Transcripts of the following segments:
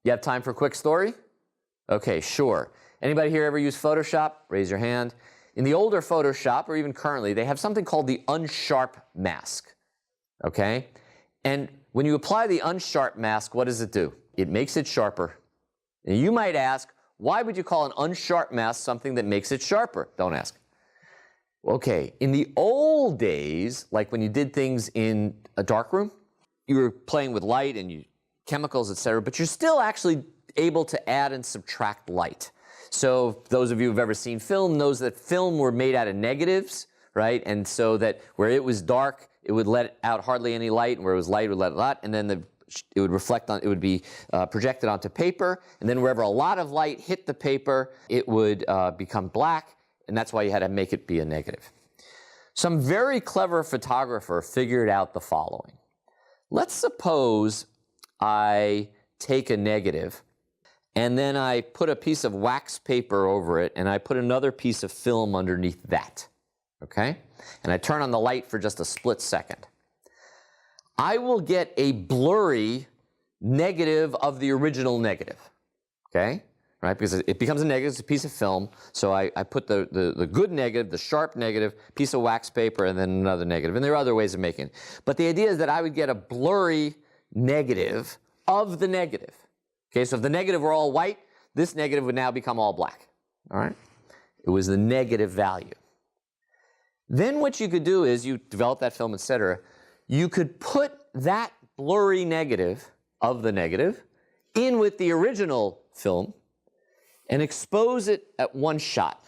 You have time for a quick story? Okay, sure. Anybody here ever use Photoshop? Raise your hand. In the older Photoshop, or even currently, they have something called the Unsharp Mask. Okay? And when you apply the Unsharp Mask, what does it do? It makes it sharper. And you might ask, why would you call an Unsharp Mask something that makes it sharper? Don't ask. Okay, in the old days, like when you did things in a darkroom, you were playing with light and chemicals, etc., but you're still actually able to add and subtract light. So those of you who've ever seen film knows that film were made out of negatives, right? And so that where it was dark, it would let out hardly any light, and where it was light, it would let a lot, and then it would reflect on, it would be projected onto paper, and then wherever a lot of light hit the paper, it would become black, and that's why you had to make it be a negative. Some very clever photographer figured out the following. Let's suppose I take a negative, and then I put a piece of wax paper over it, and I put another piece of film underneath that, okay? And I turn on the light for just a split second. I will get a blurry negative of the original negative, okay? Right, because it becomes a negative, it's a piece of film, so I put the good negative, the sharp negative, piece of wax paper, and then another negative. And there are other ways of making it. But the idea is that I would get a blurry negative of the negative. Okay, so if the negative were all white, this negative would now become all black. All right? It was the negative value. Then what you could do is you develop that film, etc. You could put that blurry negative of the negative in with the original film and expose it at one shot.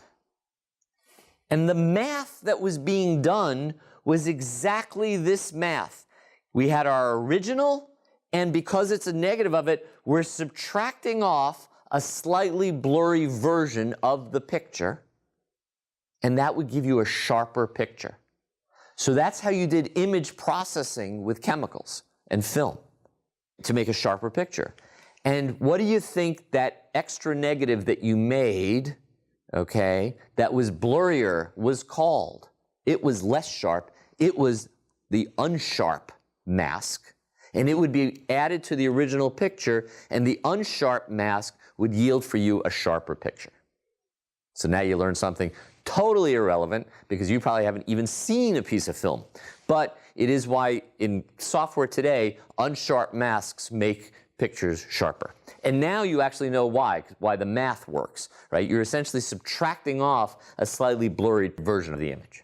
And the math that was being done was exactly this math. We had our original, and because it's a negative of it, we're subtracting off a slightly blurry version of the picture, and that would give you a sharper picture. So that's how you did image processing with chemicals and film to make a sharper picture. And what do you think that extra negative that you made, okay, that was blurrier was called? It was less sharp. It was the Unsharp Mask. And it would be added to the original picture, and the Unsharp Mask would yield for you a sharper picture. So now you learn something totally irrelevant because you probably haven't even seen a piece of film. But it is why in software today, Unsharp Masks make pictures sharper. And now you actually know why the math works, right? You're essentially subtracting off a slightly blurry version of the image.